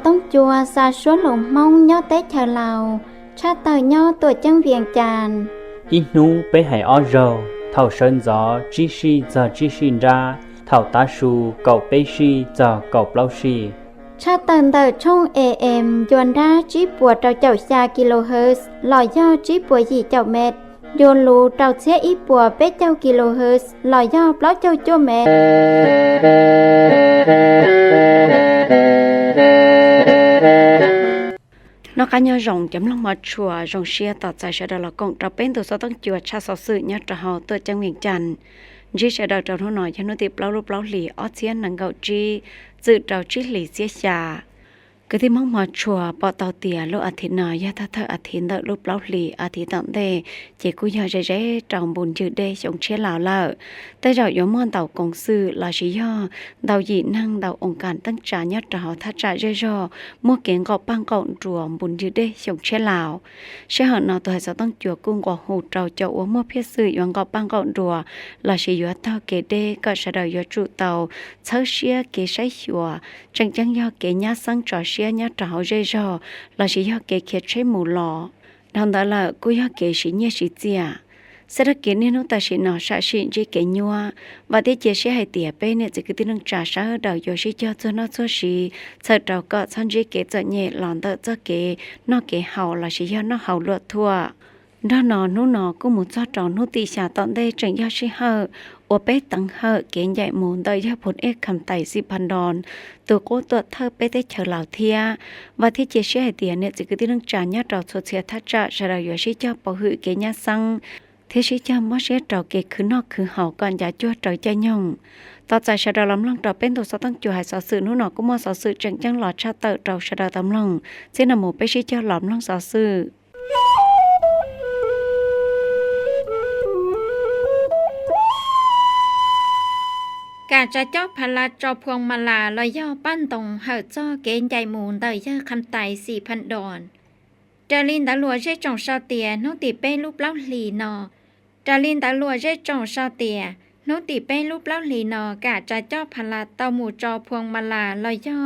ต้องจัวซาชวนหลงมองย่อเตเธอเราชาเตย่อตัวจังเวียงจานอีนูไปให้ออโรเท่าเชิญจอจีชีจะจีชินราเท่าตาชูเก่าไปชีจะเก่าเปล่าชีชาเตินเตช่อง AM ยวนราจีปัวเจ้าเจ้าชากิโลเฮิรตซ์ลอยย่อจีปัวยี่เจ้าเม็ดโยนรูเจ้าเสียอีปัวเป็ดเจ้ากิโลเฮิรตซ์ลอยย่อเปล่าเจ้าจั่วเม็ดnó cá nhau rồng chấm lòng mọt chùa rồng xia tọt dài sẽ đào là công trào bên từ sau tăng chùa cha sáu sự nhớ trào họ từ trang miền trần chỉ sẽ đào trào nó nói cho nó tiệp lâu lúc lâu lì ót xiên nắng gạo chi dự trào chi lì xia xà cáiที่มองมาชัวปอตอเตียโลอาทิตย์นอยาถ้าเธออาทิตย์เดรูปเล่าหลีอาทิตย์ตั้งเดเจกุยาใจใจจอมบุญยืดเดชงเชี่ยลาวเล่าแต่เรายอมมอนเต่ากงซื่อลาชิยอดาวยีนั่งดาวองค์การตั้งจ่ายัดเราถ้าจ่าเจอมัวเก่งกอบปังกองรวมบุญยืดเดชงเชี่ยลาวเชื่อหันนอตัวให้เราต้องจัวกุ้งกว่าหูเราจะอ้วมัวเพียซื่อยองกอบปังกองรัวลาชิยอเต่าเกเดก็เสดายจุเต่าเช้าเชี่ยเกใช้ชัวจังยอเกญาสังจ่อเชี่ยยัดเราเจอเราสิยอเกเขียดใช้หมูหล่อดังนั้นละกูยอเกสิเนี่ยสิเจียเศรษฐกิจนี่นู้นแต่สินอชาสิจีเกญัวว่าที่เจเสียให้เตียไปเนี่ยจะคือที่นึงจ่าชาดาวโยชิเจ้าเจ้าน้าชัวชีเสดเราก็ชันจีเกจะเนี่ยหลอนเตอเจ้าเกนอเกเฮาเราสิยอน้อเฮาลวดทั่วด้านนู้นกูหมุนจอดจอนู้ตีชาตอนได้จังยอชิเฮอว่าไปตั้งเฮอเกณฑ์ใหญ่หมุนได้ยอผลเอกคำไต่10,000 ตัวกูตัวเธอไปได้เฉลาวเทียว่าที่เจเสียให้เตียเนี่ยจะคือที่นึงจ่าเนี่ยเราโซเชียทัชจะชราโยชิเจ้าปะหือเกณฑ์สังเทชิเจ้ามอเสียเราเกคือนอกคือเฮาก่อนอย่าจ้วใจใจย่องต่อใจชราลำลังเราเป็นตัวสตั้งจู่ให้สอสื่อนู้นก็มอสอสื่อจังหลอดชาเตอเราชราตำลังเส้นหมูไปชิเจ้าหลอมลังสอสื่อกาจะเจ้าพลาจอพวงมาลาลอยย่อปั้นตรงเหอจ้อเกณฑ์ใหญ่หมูนเตยเยอะคำไต่ 4,000 ดอนจารินตาลัวเจจงชาวเตียโนติเป้รูปเล่าหลีนอจารินตาลัวเจจงชาวเตียโนติเป้รูปเล่าหลีนอกาจะเจ้าพลาเตาหมูจอพวงมาลาลอยย่อ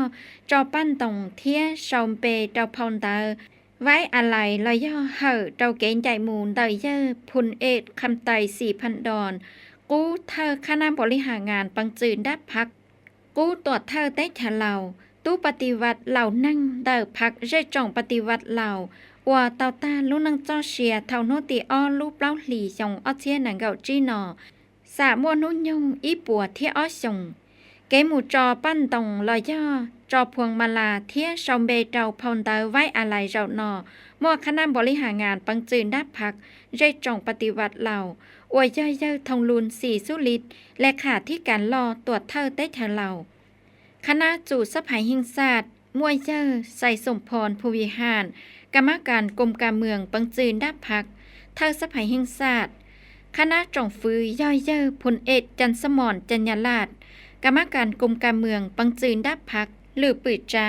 จอปั้นตรงเทียชอมเปเจ้าพอนเตอไว้อะไรลอยย่อเหอเจ้าเกณฑ์ใหญ่หมูนเตยเยอะพุนเอ็ดคำไต่ 4,000 ดอนกู้เธอคณะบริหารงานปังจืนดับพักกู้ตรวจเธอเต้ฉลาตู้ปฏิวัติเหล่านั่งเดิพักเร่จ่องปฏิวัติเหล่าว่าเตาตาลูกนังจ้อเชียเท่าโนติอ้อลูกเล่าหลีส่งอ้อเชียหนังเก่าจีนอสามัวนุ่นยงอีปัวเที่ยอ้อส่งเกหมูจอปั้นตรงลอยย่อจอพวงมาลาเที่ยชอมเบเจ้าพอนเตอไว้อะไรเจ้านอมั่วคณะบริหารงานปังจืนดับพักเร่จ่องปฏิวัติเหล่าอวยย่อยทองลุน4สุลิตและขาดที่การรอตรวจเท่าเต้เธอเหล่าคณะจู่สภายหิงศาสตร์มวยเยอใส่สมพรภูวิหารกรรมการกรมการเมืองปังจืนดับพักเท่าสภายหิงศาสตร์คณะจ่องฟื้ย่อยเยอพลเอกจันสมรจัญญาลาศกรรมการกรมการเมืองปังจืนดับพักหรือปืดจ้า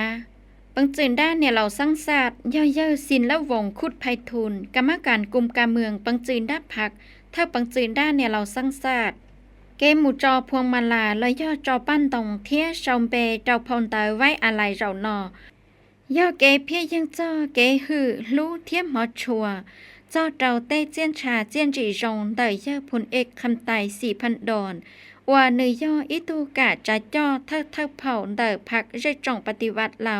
ปังจืนด้านเนี่ยเราสร้างศาสตร์ย่อยเยอสินละวงคุดไพฑูรย์กรรมการกรมการเมืองปังจืนดับพักเท่าปังจืนด้านเนี่ยเราสร้างศาสตร์เกมหมูจอพวงมาลาลอยย่อจอปั้นตรงเทียชอมเปเจ้าพอนเตอไว้อะไรเรานอย่อเกเพียยังจ้อเกหือรู้เทียมหมอชัวจ้อเจ้าเต้เจียนชาเจียนจีจงเตยย่อพลเอกคำไต่ 4,000 ดอนว่าเนยย่ออิตูกะจะจ้อเท่าเผาเตยพักเร่จ่องปฏิวัติเรา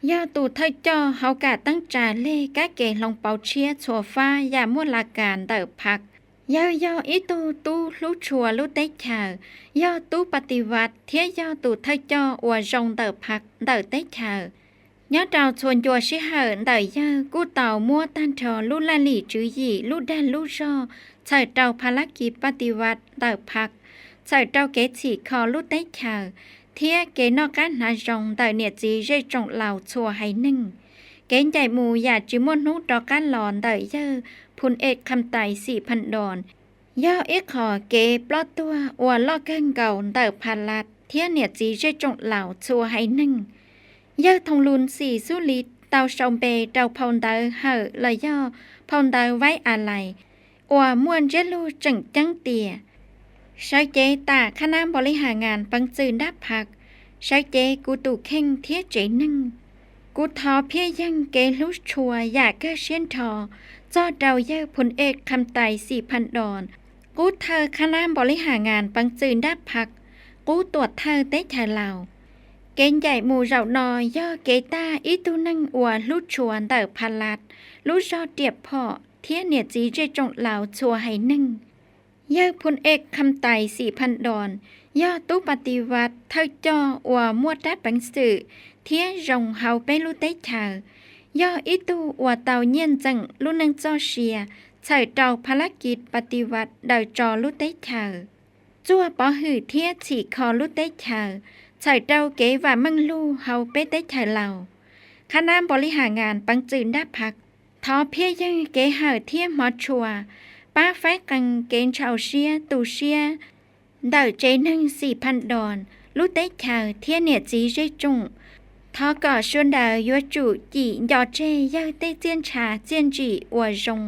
ย่อตูเท่าจ้อเฮากะตั้งจ่าเล่กะเกลงเปาเชียชัวฟ้าอย่ามั่วลาการเตยพักย่ออีตูรู้ชัวรู้ได้เฉย่อตูปฏิวัติเทียย่อตูเท่าจ้ออวจงเตยพักเตยได้เฉย่อเจ้าชวนยัวชิเหินเตยย่อกู้เต่ามั่วตันทอลู่ลาหลี่จื้อหยี่ลู่แดนลู่จอใส่เจ้าภารกิจปฏิวัติเตยพักใส่เจ้าเกฉีคอลู่ได้เฉเทียเกนอการนาจงเตยเนี่ยจีเร่จงเหล่าชัวให้นึ่งเกณฑ์ใจหมูอย่าจิมวนนุดอกการหลอนเตยย่อพลเอกคำไต่ 4,000 ดอนย่อเอ็กขอเกปลอดตัวอวลอเกินเก่าเตอพันลัดเทียเนี่ยจีเร่จงเหล่าชัวให้นึ่งย่อทองลุน4สุลิตเตาชมเปเตาพอนเตอเหอเลยย่อพอนเตอไว้อะไรอวมวนเจลูจังเตียใช้เจตาคณะบริหารงานปังจืนดับพักใช้เจกูตูเข่งเทียเจนึ่ง กูทอเพียยังเกลุชัวอยากเกเชียนทอจอเดาเยอพลเอกคำไต4,000 ดอนกูเธอคณะบริหารงานปังจืนดับพักกูตรวจเธอเต้ไทยเหล่าเกณฑ์ใหญ่หมู่เรานอยย่อเกต้าอีตุนังอัวลุชวนเตอพันลัดลุจอเตียบพ่อเทียเนียจีเจจงเหล่าชัวให้นึ่งเยอพลเอกคำไต4,000 ดอนย่อตู้ปฏิวัติเธอจออัวมัวดัดปังสื่อเทียรองเฮาไปลุเต้เธอย่ออีตูอัวเตาเยียนจังลุนังจอเชียใส่เตาภารกิจปฏิวัติโดยจอลุเต้เธอจั่วปอหือเทียฉีคอลุเต้เธอใส่เตาเก๋ว่ามั่งลู่เฮาไปเต้เธอเหล่าคณะบริหารงานปังจืนดับพักทอเพียยังเก๋เหอเทียมอชัวป้าแฟกังเกณฑ์ชาวเชียตูเชียเดาเจนัง4,000 ดอนลุเต้เธอเทียเนียจีเจจงทอก่อชวนเดายัวจุจียอเจยาเต้เจียนชาเจียนจีอัวจง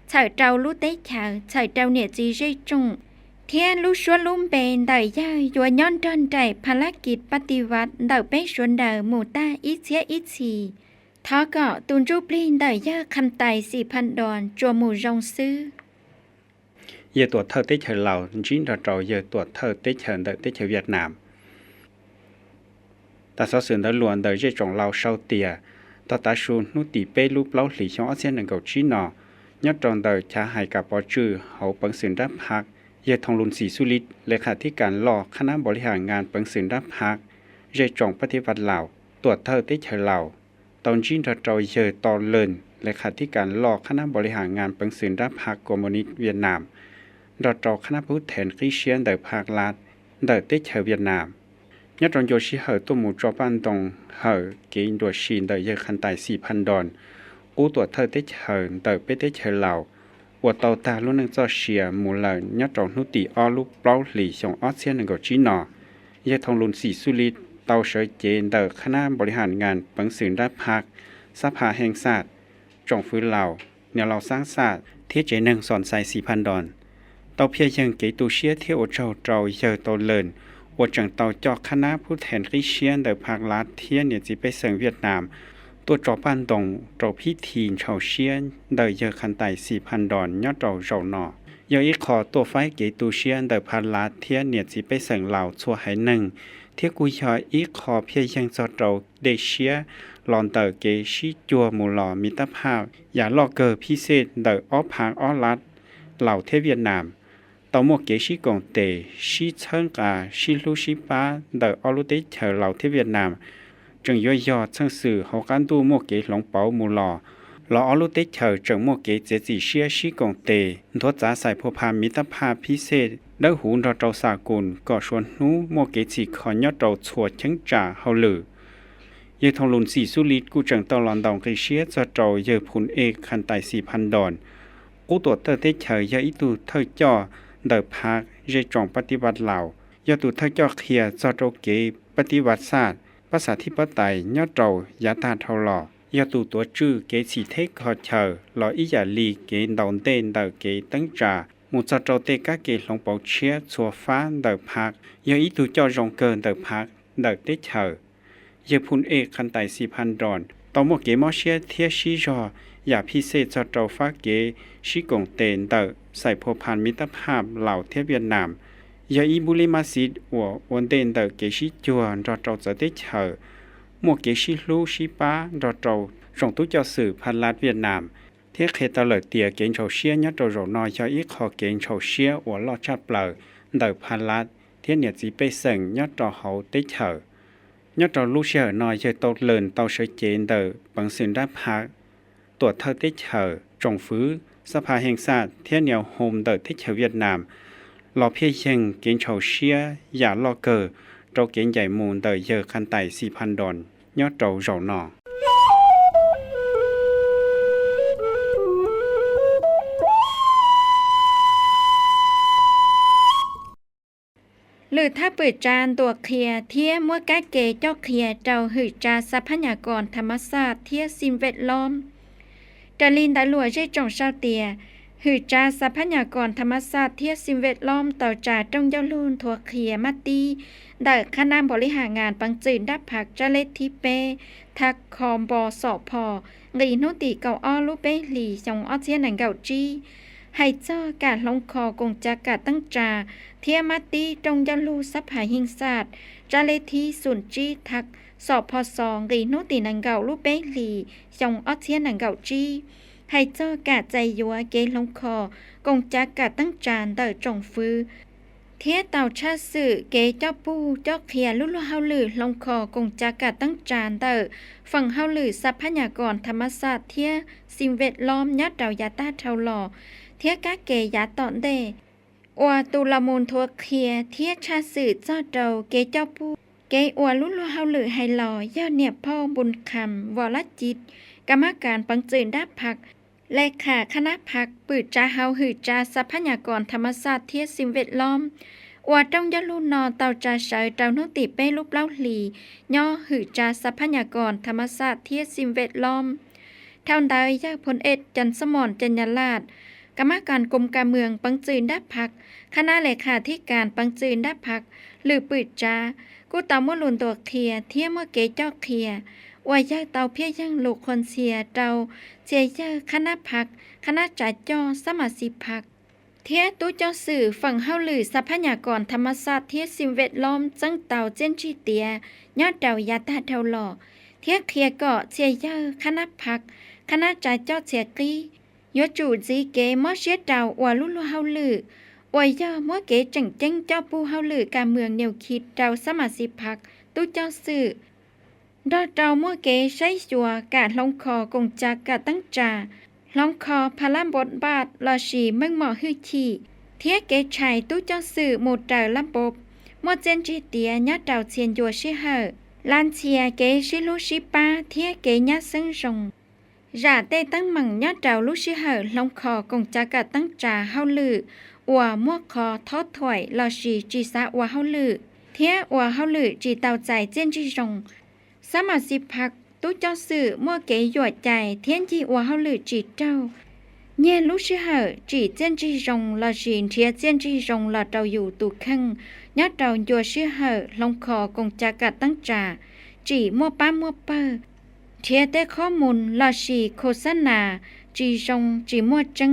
ใส่เตาลุเต้เธอใส่เตาเนียจีเจจงเทียนลุชวนลุ่มเป็นเดาย่ายัวย้อนดอนใจภารกิจปฏิวัติเดาไปชวนเดาหมู่ต้าอีเสียอีสีทอก่อตุนรูปลีนเดาย่าคำไต4,000 ดอนจัวหมู่จงซื้อgiờ tuổi thơ tết trời lào chính là trò giờ tuổi thơ tết trời đợi tết trời Việt Nam ta so sánh đã luôn đợi dây trồng lào sau tiề ta ta xuống nút tỉ bê lúc lâu lì trong ASEAN nâng cầu trí nọ nhất tròn đợi cha hai cả bỏ trừ hậu bằng sừng đáp hạc giờ thông luận sĩ sulitเลขาธิการหล่อคณะบริหารงานbằng sừng đáp hạc dây trồng ปฏิวัติลาวตัวเธอtết trời làoตอนchính là trò giờ to lớnเลขาธิการหล่อคณะบริหารงานbằng sừng đáp hạcคอมมิวนิสต์เวียดนามเราจอคณะผู้แทนคริสเตียนเดอภาครัฐเดอเตชเวียดนามยัดรอนโยชิเหอตัวหมู่จอบ้านตรงเหอเกินตัวชีนเดอเยอะคันไต4,000 ดอนกูตัวเธอเตชเหอเดอเปเตชเหล่าวัวเตาตาลุ่นนึงจอเชียหมู่เหล่ายัดรอนนุติอ้อลูกเปล่าหลีส่งออสเซียนหนึ่งกับจีนอยาทองลุนสีสุริตเตาเฉยเจนเดอคณะบริหารงานปังสื่อด้านพักสภาแห่งศาสตร์จงฟื้นเหล่าแนวเราสร้างศาสตร์เทียเจนึงสอนใส่ 4,000 ดอนตอเพียยังเกตูเชียเที่ยวเจ้าเจ้าเยอะโตเลินว่าจังเตาจอกคณะผู้แทนคริสเตียนเดอภาครัฐเทียนเนี่ยจีไปเสิงเวียดนามตัวจอบ้านตรงเจ้าพิธีชาวเชียนเดอเยอะคันไต4,000 ดอนยอดเจ้าเจ้าหนอยออีกขอตัวไฟเกตูเชียนเดอภาครัฐเทียนเนี่ยจีไปเสิงเหล่าชัวให้หนึ่งเที่ยกุยออีกขอเพียยังจอเจ้าเดเชียลอนเตอเกชิจัวมูลอมิตรภาพอย่าลอกเกอพิเศษเดออ้อพางอ้อรัดเหล่าเทเวียดนามตอมเกชิกงเตชิเชิงกาชิลูชิปาเดออลูเตเชอเหล่าที่เวียดนามจึงย่อยๆเชิงสื่อเขาการดูเกหลงเปามูลออลูเตเชอจึงเกเจจิเชียชิกงเตทวจ่าใส่พพามิตรภาพพิเศษเด้อหูเราเจ้าสากุลก็ชวนนู้เกจิขอยอดเราชัวเชิงจ่าเฮาลือยังทองลุนสีสุริตกูจังตอลอนดองกเชียจะเจ้าเยอพุนเอกคันไต4,000 ดอนกูตัวเตอเตเชยอีตูเธอจ่อเดอพักเจจงปฏิวัติเหล่ายอตุทักยอเคียจอโจเกปฏิวัติศาสตร์ภาษาธิปไตยยอดเจ้ายาตาเท่าหล่อยอตุตัวจื้อเกสีเทคขอเชอหล่ออียาลีเกดอนเต้นเดอเกตั้งจ่าหมู่จอโจเตกะเกหลงเปาเชียชัวฟ้าเดอพักยออีตูจอจงเกินเดอพักเดอเตเชอยอพุนเอกคันไต4,000 ดอนตอมเกมอเชียเทียชิจออย่าพิเศษจอโจฟ้าเกชิกงเตนเดอใส่พวพันมิตรภาพเหล่าเทียเวียดนามยาอีบุลิมาซิดวันเดนเดอเกชิจวนรอเจ้าจะได้เชอมัวเกชิลูชิปารอเจ้าส่งตู้เจ้าสื่อพันลัดเวียดนามเทียเคตเลเตียเกณฑ์โชเชียยอดโจนอยาอีขอเกณฑ์โชเชียลอดชาเปล่าเดอพันลัดเทียเนี่ยจีไปเสิงยอดโจเขาได้เชอยอดโจลูเชียนอยจะโตเลินเตาเฉยเจนเดอบังสินได้พักตัวเธอได้เชอจงฟื้นสภาแห่งชาติเทียนเหนียวโฮมเดอที่เชเวียดนามรอเพียงเกณฑ์โชเชียอย่าลอเกอโจเกณฑ์ใหญ่มูลเดอเยอะคันไต4,000 ดอนยอดโจเจ้าหนอ หรือถ้าเปิดจานตัวเคลียเทียมัวกะเกเจ้าเคลียเจ้าหือจาทรัพยากรธรรมศาสตร์เทียสิ่งแวดล้อมดาลินดาลัวใช้จงเศร้าเตีย หือจาทรัพยากรธรรมชาติเทียสิ่งแวดล้อมต่อจาจงยาลูนทั่วเขียมัตตีได้คณะบริหารงานปังจืนดับผักจะเลทิเปทักคอมบอสอพอลีโนติเก่าอ้อลูเปหลีจงอ้อเทียนหนังเก่าจีให้เจ้าการลงคอกงจากการตั้งจาเทียมัตตีจงยาลูสัพหาหิงศาสตร์จะเลทิสุนจีทักสอบพอสองลีโนติหนังเก่าลูเปหลีจงอ้อเทียนหนังเก่าจีให้เจ้ากะใจยัวเกลงคอกงจักกะตั้งจานเตอจงฟื้อเทียเต่าชาสื่อเกเจ้าปูเจ้าเขียลุลุเฮาลือลงคอกงจักกะตั้งจานเตอฝั่งเฮาลือทรัพยากรธรรมชาติเทียสิ่งแวดล้อมยัดเดายาตาเทาหล่อเทียกะเกยาตอนเดอวตุลมูลทัวเขียเทียชาสื่อเจ้าเดาเกเจ้าปูเกอวลุลุเฮาลือไฮหล่อย่อเนี่ยพ่อบุญคำวรจิตกรรมการปังจืนดับผักเลขาคณะพักปืดจาเฮาหือจาทรัพยากรธรรมชาติเทียสิ่งแวดล้อมว่าต้องยะลูนอเตาจาเฉยเตาโนติเป้รูปเล่าหลีย่อหือจาทรัพยากรธรรมชาติเทียสิ่งแวดล้อมเท่าใดยาพลเอกจันสมรจัญญาลาดกรรมการกรมการเมืองปังจืนดับผักคณะเลขาธิการปังจืนดับผักหรือปืดจากูเตาเมื่อลุนตัวเคลียเทียเมื่อเกเจ้าเคลียว่ายาเตาเพียยังลูกคนเสียเตาเสียยาคณะพักคณะจ่าจ้อสมาชิกพักเทียตู้เจ้าสื่อฝั่งเฮาลือทรัพยากรธรรมชาติเทียสิ่งแวดล้อมจังเตาเจนชีเตียยอดเตายาตาเทาหล่อเทียเคลียเกาะเสียยาคณะพักคณะจ่าจ้อเสียกียอจูจีเกมอเสียเตาว่าลุลุเฮาลือว่ายามัวเกจังเจ้งเจ้าปูเฮาลือการเมืองแนวคิดเตาสมาชิกพักตู้เจ้าสื่อดอเตามัวเกใช้จัวกาดลงคอกงจากกาตั้งจาลองคอพลามบทบาทลอชีมึงหมอฮือขีเทียเกชัยตู้เจ้าสื่อหมดเตอลำบบมัวเจนจีเตียญาเตาเชียนยัวชิเหอลานเชียเกชิลุชิปาเทียเกญาซึ่งรงอย่าเตตั้งมั่งญาเตาลุชิเหอลองคอกงจากกาตั้งจาเฮาลืออัวมัวคอทอดถอยลอชีจีสะอัวเฮาลือเทียอัวเฮาลือจีเตาใจเจนจีรงสมาชิกพรรคตู้เจ้าสื่อมั่วเก๋หยวดใจเทียนจีว่าเฮาลือจีเจ้าเนี่ยรู้ชื่อเหอจีเจนจีรงละจีนเทียเจนจีรงละเตาอยู่ตุคังญาเตายัวชื่อเหอลงคอกงจากัดตั้งจ่าจีมั่วป้ามั่วเปอเทียได้ข้อมูลละชีโฆษณาจีรงจีมั่วจัง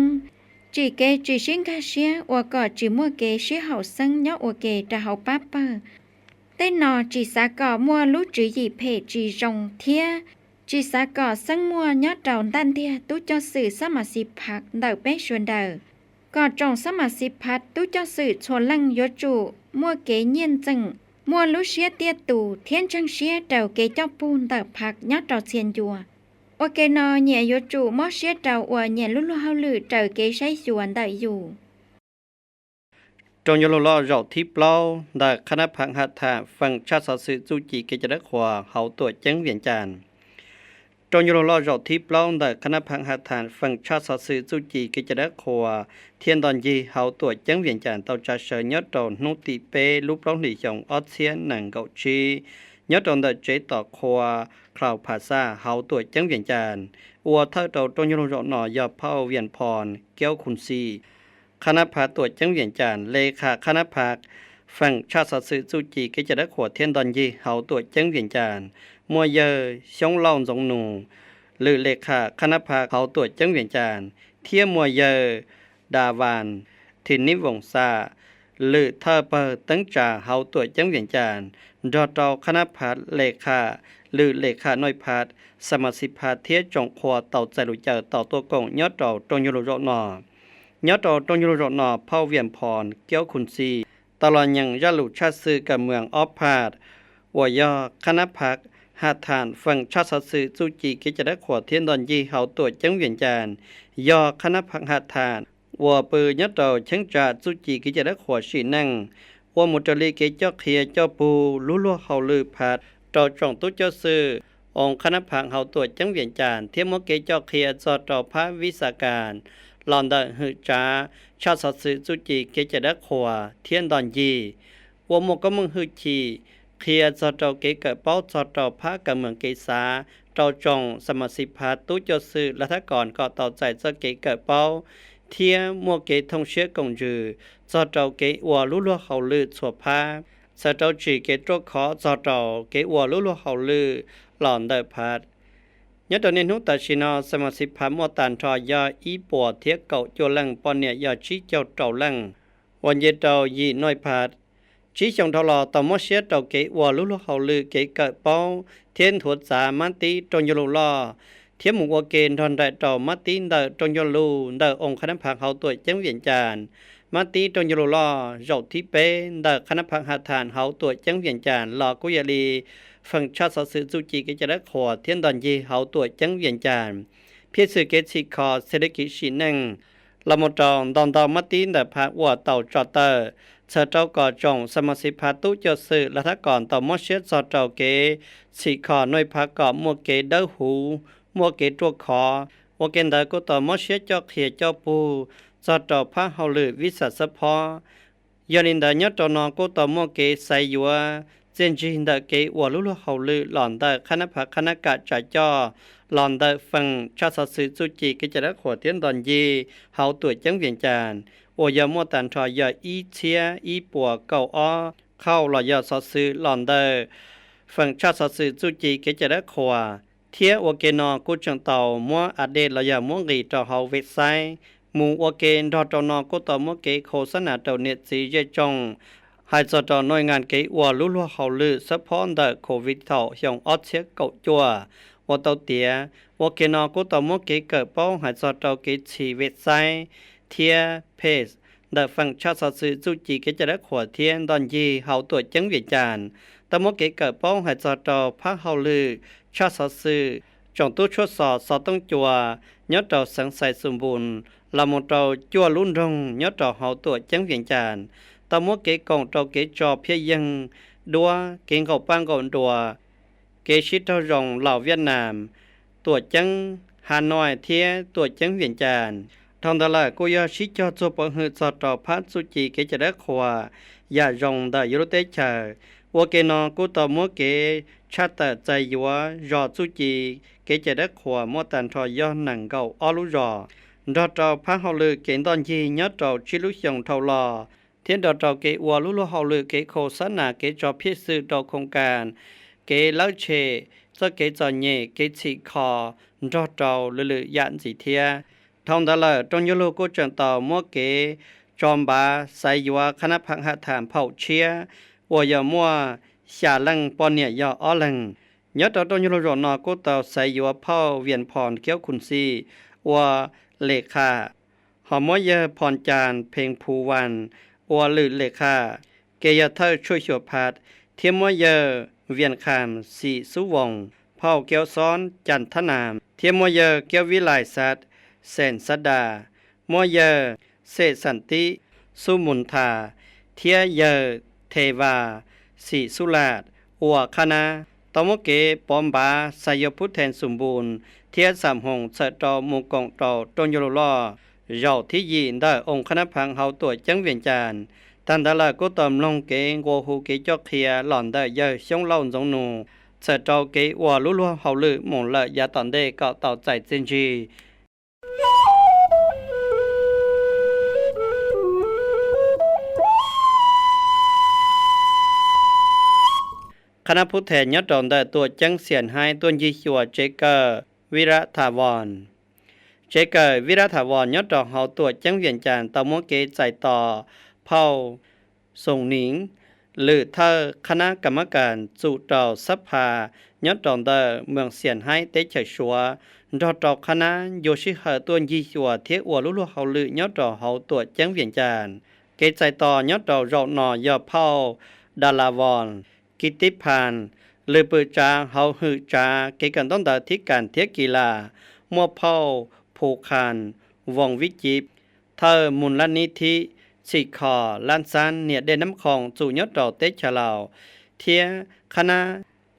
จีเกจีชิงกาเชียว่าก็จีมั่วเกชื่อเหาซังยอว่าเกจะเหาป้าเปอแต่นอจีสากอมัวรู้จือหยีเพจีรงเทียจีสากอสังมัวยอดเจ้าดันเทียตู้เจ้าสื่อสมาชิกพรรคเดาเป้ชวนเดาก็จงสมาชิกพรรคตู้เจ้าสื่อชวนลังยจูมัวเกเงียนจังมัวรู้เชียเตียตูเทียนจังเชียเดาเกเจ้าปูนเดาพรรคยอดเจ้าเชียนยัวโอเคนอเนี่ยยจูมอเชียเดาอวเนี่ยลุลุเฮาลือเดาเกใช้ชวนเดาอยู่จงยโลลอเราที่เปล่าได้คณะพังหัตถะฟังชาติสื่อจูจีเกจได้ขวาเขาตัวจังเวียนจานจงยโลลอเราที่เปล่าได้คณะพังหัตถะฟังชาติสื่อจูจีเกจได้ขวาเทียนดอนยีเขาตัวจังเวียนจานเตาจ่าเฉยยอดตอนนุติเปรูปร้องหลีจงออเซียนหนังเกาจียอดตอนได้เจต่อขวาคราวภาษาเขาตัวจังเวียนจานอัวเท่าเตาจงยโลเราหน่อยอเผาเวียนพรเกี้ยวคุณซีคณะพาตรวจจังเวียนจานเลขาคณะพักฝั่งชาติสื่อจูจีก็จะได้ขวดเทียนดอนยีเขาตรวจจังเวียนจานมัวเยอชงเล่าจงหนูหรือเลขาคณะพักเขาตรวจจังเวียนจานเทียมัวเยอดาวานทินิวงศาหรือเธอเปิดตั้งจ่าเขาตรวจจังเวียนจานดอเตาคณะพักเลขาหรือเลขาน้อยพักสมาชิกพักเทียจงขวดเต่าใจรู้เจอเต่าตัวกงยอดเต่าตรงยูโรนอยอดตรงยูโรนอเผาเวียนพรเกี้ยวคุณซีตลอดยังยาลุชาติสื่อกับเมืองออฟพาดวอยอคณะพักหาฐานฝั่งชาติสื่อจูจีกิจได้ขวดเทียนดอนยีเขาตัวจังเวียนจานยอคณะพักหาฐานวัวปือยอดตชังจ่าจูจีกิจได้ขวดสีนั่งวัวมุจลิกิจเจ้าเขียเจ้าปูลุลัวเขาลือพัดต่อจงตุเจ้าสื่อองคณะพักเขาตัวจังเวียนจานเทียมมเกเจ้าเขียจอต่อพระวิสาการลอนดอนหือจ้าชาติสื่อจูจีเกจได้ขวเทียนดอนยีวัวมกมึงหือชีเขียจอต่อเกเกิดเป้าจอต่อพระกับเมืองเกษาเจ้าจงสมาชิกพาตู้เจ้าสื่อรัฐกรก็ต่อใจจะเกเกิดเป้า เทียมัวเกทงเชื้อกงจือจอเจ้าเกวัวลุลัวเขาลือสวบพาสะเจ้าจีเกตรขอจอเจ้าเกวัวลุลัวเขาลือหลอนเดพัดยตอนนี้นุตชินอสมาสิพามอตันทอยาอีปัวเทียเก่าโจลังปอนเนียยาชี้เจ้าเจ้าลังวันเยเจ้ายีน้อยพัดชี้จงทอลอต่อมอเชียเจ้าเกวัวลุลัวเขาลือเกเกิดป้องเทียนถวดสามันตีจงยลุลอเทียมหมู่วัวเกณฑ์ทอนได้ต่อมัตตินเดอจงยลูเดอองค์คณะพังเขาตัวจังเวียนจานมัตติจงยลูลอเจ้าที่เป้เดอคณะพังหาทานเขาตัวจังเวียนจานหลอกกุยลีฝั่งชาติสื่อจูจีกิจรักขวเทียนดอนยีเขาตัวจังเวียนจานเพียสื่อเกจิคอเศรษฐกิจสีนังลำมจองดอนดอมัตตินเดอพักวัวเต่าจอเตอร์เชเจ้าก่อจงสมาสิพาตุเจ้าสื่อและถ้าก่อนต่อมอเชียจอเจ้าเกสีคอหน่วยพักก่อมัวเกเดอหูมัวเกตัวขอว่าเกณฑ์ใดก็ต่อมอเชียเจ้าเขียเจ้าปูจอดต่อพระเฮาลือวิสัชพอยานินดายอดต่อนอก็ต่อมัวเกใส่ยัวเจนจีนดาเกวัวลุลเฮาลือหลอนได้คณะพักคณะกะจ่าจ่อหลอนได้ฟังชาติสื่อจุจีกิจรักขวเทียนดอนยีเฮาตัวจังเวียนจานโอยามัวตันทอยาอีเชียอีปัวเก่าอ้อเข้าหล่อยาสอสื่อหลอนได้ฟังชาติสื่อจุจีกิจรักขวเทียโอเกนอกุจังเต่ามัวอเดลยามัวกีต่อเฮาเวไซมูโอเกนดอตอนอกุต่อมัวเกโคสนาเต่าเนซีเยจงให้จอดหน่วยงานเกวัวลุลัวเฮาลือสะพอนเดอโควิดเท่าหยองออดเชียเก่าจัวว่าเต่าเตียโอเกนอกุต่อมัวเกเกิดป้องให้จอดเกชีเวไซเทียเพสเดอฟังชาติสื่อจุจีเกจะได้ขวดเทียนดอนยีเฮาตัวจังเวียนจานแต่มัวเกเกิดป้องให้จอดพระเฮาลือชาติสื่อจงตู้ชดสอสอต้องจัวยอดเราสังใสสมบูรณ์ลำมเราจัวลุ่นรงยอดเราเฮาตัวจังเวียงจานตะมัวเกกองเราเกจอเพียยังดัวเก่งเขาปังก่อนดัวเกชิตรองเหล่าเวียดนามตัวจังฮานอยเทียตัวจังเวียงจานทองตลาดกุยาชิจอตัวปะหือสอดต่อพัดสุจีเกจะได้ขวายารองได้ยุโรเตชาว่าเกนอกูต่อมัวเกชาติใจยัวรอสุจีเกจะได้ขวมัวตันทอยอหนังเก่าอลุรอดอเจ้าพระเฮาลือเกณฑ์ตอนยียอดเจ้าชิลุยงเท่าลอเทียนดอเจ้าเกวัวลุลเฮาลือเกโคสนาเกจอพิสือดอกโครงการเกเล่าเชจะเกจอเย่เกฉีคอดอเจ้าลือยันสีเทียทองตะเลจงยโลกุจังต่อมัวเกจอมบาไซยัวคณะพังหาฐานเผาเชียวัวยามัวชาลังปอนเนียยออ้อลังยอดตอนยุโรนอก็ต่อใส่ยัวเผาเวียนพรเกี้ยวคุณซีว่าเลขาหอมยาพรจานเพลงภูวันว่าลือเลขาเกียเธอช่วยชวพัดเทียมมยาเวียนคามสีสุวงเผาเกี้ยวซ้อนจันทนามเทียมมยาเกี้ยววิไลสัตแสนสดามยาเสสันติสุมุนทาเทียเยเทวาสีสุลาดอัวคณะตมเกปอมบาสายพุทธแทนสมบูรณ์เทียสามหงเสตอมุกองตอตนยโลล่อเจ้าที่ยีนได้องค์คณะพังเฮาตัวจังเวียนจานตันดาลาก็ตอมลงเกงโวหูเกจอกเคียหล่อนได้เยอะช่องเล่าจงนูเสตอเกวัวลุลัวเฮาลือหมงละยาตอนเดก็ต่อใจเจนจีคณะผู้แทนยอดดอนได้ตัวจังเสียนให้ตัวยีชัวเจเกอร์วิระถาวรเจเกอร์วิระถาวรยอดดอกเฮาตัวจังเวียนจานตะมัวเกใจต่อเผาส่งหนิงหรือเธอคณะกรรมการจุดอสภายอดดอนได้เมืองเสียนให้เตเฉยชัวดอดอกคณะโยชิเฮตัวยีชัวเทอวลุลุเฮาลือยอดดอกเฮาตัวจังเวียนจานเกใจต่อยอดดอกรอนอยอเผาดาลาวอนกิติพานลือปือจาเฮาหือจาเกกันต้องดาที่การเทียกีฬามัวเผาผูกคันวงวิจิตเธอมุลนิธิสิขอลันซันเนี่ยเด่นน้ำของจู่ยอดดอกเตชะลาวเทียคณะ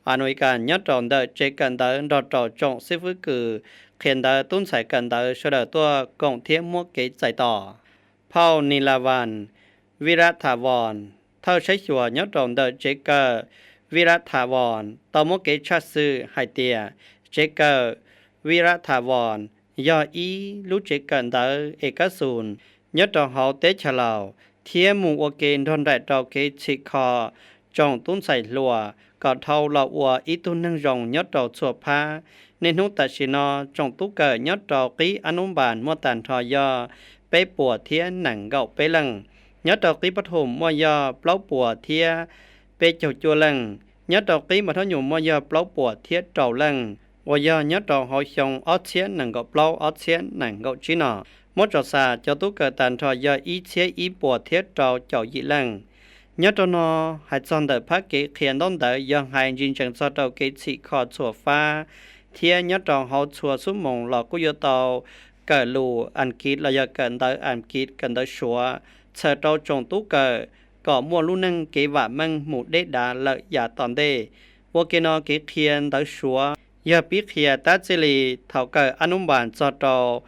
อนุการยอดดอกเดเจกันเดดอดจงซิฟุกือเขียนเดตุ้นใส่กันเดเฉลตัวกองเทียมัวเกใจต่อเผานิลาวันวิรัถาวรเท่าใช้ชัวยอดดองเดเจเกอร์วิรัถาวรตอมเกชัสซือไฮเตียเจเกอร์วิรัถาวร ยออีรู้เจกันเดอเอกศูนย์ยอดดอกเฮาเตชะลาวเทียหมู่โอเกนทอนได้ดอกเกชิคอจองตุ้นใส่ลัวก็เท่าละอัวอีตุนนึงรองยอดดอกสัวพาในนุตัชินอจงตุกเกิดยอดดอกกีอนุบาลมัวตันทอยอไปปวดเทียหนังเก่าไปลังยอดดอกกีปฐมมัวยอเปล่าปวดเทียไปเจ้าจัวลังยอดดอกกีมาทอยู่มัวยอเปล่าปวดเทียเจ้าลังว่ายอดดอกหอยชงออเชียนหนังเก่าเปล่าออเชียนหนังเก่าจีนอมดจสาเจ้าตุกเกิดตันทอยออีเชียอีปวดเทียเจ้าเจ้ายีลังnhớ cho nó hãy chọn đợi phát kế khiến đón đợi dân hành trình chẳng cho đầu kế trị khó chùa pha thì nhớ cho họ chùa xuống mộng lọ của yếu tàu cờ lù ăn kít là do cần đợi ăn kít cần đợi xóa chờ trâu trồng tú cờ có mua lưu nâng kế vả măng một đế đá lợi giả tòn đê vô kế nó kế thiên đợi xóa giờ biết hiện ta chỉ lì thảo cờ ăn ủng bản cho trâu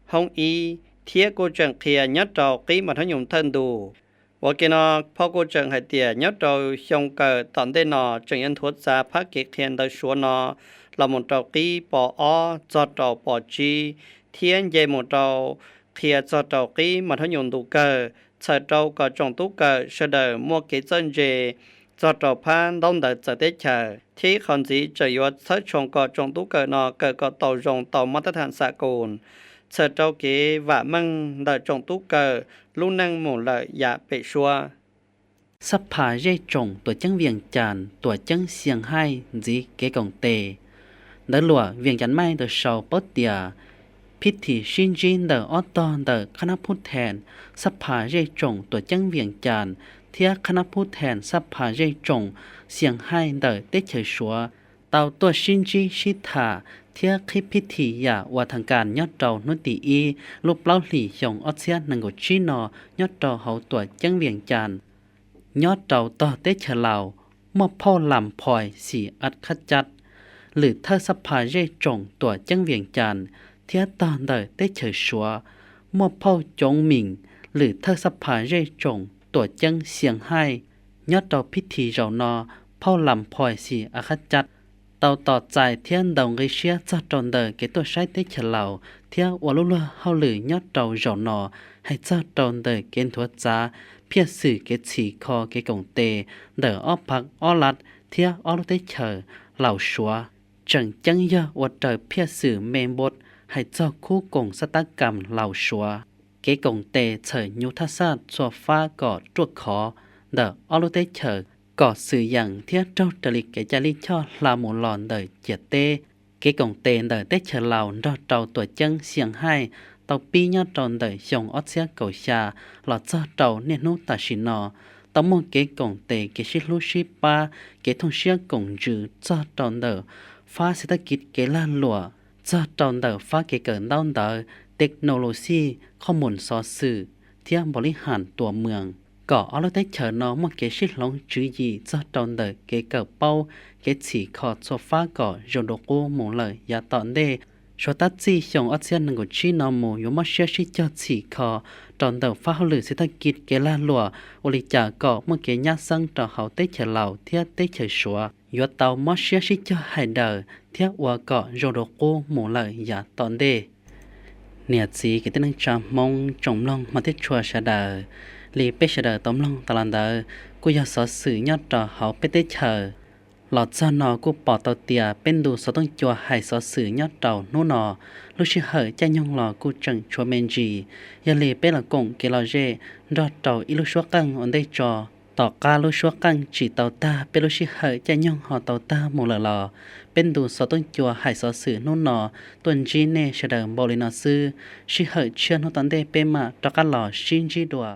hông y thiết cô chẳng khía nhớ trâu ký mà nó dùng thân đủว่ากินพอกูจังให้เตียยอดเราชงเกิดตอนได้นอจังยันทวดซาพักเกกเทียนได้ชัวนอเราหมดเรากีปออจอดเราปอจีเทียนเยหมดเราเคลียจอดเรากีมาทยนตุเกอเชิดเราก็จงตุเกอเสดมัวเกจันเจจอดเราพันต้องเดินจะได้เฉยที่คนจีจะยศเชิดชงก็จงตุเกอนอเกิดก็ต่อจงต่อมาตรฐานสากลเชิดเราเกว่ามึงเดินจงตุเกอลูนั่งหมู่เลยอย่าไปชัวสภาเร่จงตัวจังเวียงจันตัวจังเสียงไห้จีเกกงเตเดหลัวเวียงจันไม่เดชาวปอเตียพิธีชินจินเดออตอนเดคณะผู้แทนสภาเร่จงตัวจังเวียงจันเทียคณะผู้แทนสภาเร่จงเสียงไห้เดเตเฉยชัวเตาตัวชินจีชิธาเทียคลิปพิธียาว่าทางการยอดเรานุติอีลูกเล่าหลี่ยงออเซียนังกจีนอยอดเราเฮาตัวจังเวียงจันยอดเราต่อเตเฉลาวมอบพ่อลำพลอยสีอัดขจัดหรือเธอสภาเร่จงตัวจังเวียงจันเทียตอนเดเตเฉยชัวมอบพ่อจงหมิงหรือเธอสภาเร่จงตัวจังเสียงให้ยอดเราพิธีเรานอพ่อลำพลอยสีอัดขจัดเตาต่อใจเทียนดงเกเชียจัดจนเดเกตัวใช้เตเฉลาวเทียวัวลุลเฮาหรือยอดเราเรานอให้จัดจนเดเกณฑ์ทัวจ้าเพียสื่อเกฉีคอเกกงเตเดออ้อพักอ้อลัดเทียอ้อลุเตเฉอเหล่าชัวจังจังเยอะวัดเดอเพียสื่อเมมบดให้เจ้าคู่กงสตกรรมเหล่าชัวเกกงเตเฉยยุทธศาสตร์สัวฟ้ากอดจวดคอเดออ้อลุเตเฉอกอดสื่ออย่างเทียเจ้าตลิกเกจาลิช่อลาหมูหลอนเดอเจียเตเกกงเตเดอเตเฉอเหล่าดอเจ้าตัวจังเสียงให้เตาปียอดจนเดยชงออเซียเก่าชาหลอดเจ้าเจ้าเนี่ยนู้ตาชินอตมเกกงเตเกชิลุชิปาเกทงเชียกงจือเจ้าจนเดอฟ้าเศรษฐกิจเกล้านหลัวเจ้าจนเดอฟ้าเกเกินดาวเดอเทคโนโลยีข้อมูลซอสื่อเที่ยบริหารตัวเมืองก่อเอาเราได้เชิญน้องมาเกชิลงจือยีเจ้าจนเดอเกเกิดเป้าเกฉีขอดโซฟ้าก่อโยนโดกูหมุนเลยอย่าตอนเดชัวตัดจีชงอเซียนนังกชีนอมูยมาเชียชิเจ้าฉีคอตอนเดิมฟ้าหรือเศรษฐกิจเกล้าลัวอริจาก็เมื่อเกยาซังต่อเขาเตเฉลาเทียเตเฉชัวยัวเตามาเชียชิเจ้าไฮเดอร์เทียวัวก็โยโดโกหมูเลยอย่าตอนเดเนี่ยจีกิตนังจามงจงลงมาเตชัวชาดาลีเปชาดาต้มลงตะลันเดอกูอยากสอสื่อยอดต่อเขาเปเตเชอหลอดจานอกูปอตเตียเป็นดูสต้องจัวให้สอสื่อยอดเต่านู่นอลูชิเหยใจยองหลอกูจังชัวเมนจียาลีเป็นละกงเกลอเจดอดเต่าอิลุชัวกังอันได้จอต่อกาลูชัวกังจีเต่าตาเป็นลูชิเหยใจยองหอเต่าตาโมลลอเป็นดูสต้องจัวให้สอสื่อนู่นอตัวนจีเนเฉดิมบริณาซื้อชิเหยเชื่อนุตันเดเปมาตอกาหลอชินจีดัว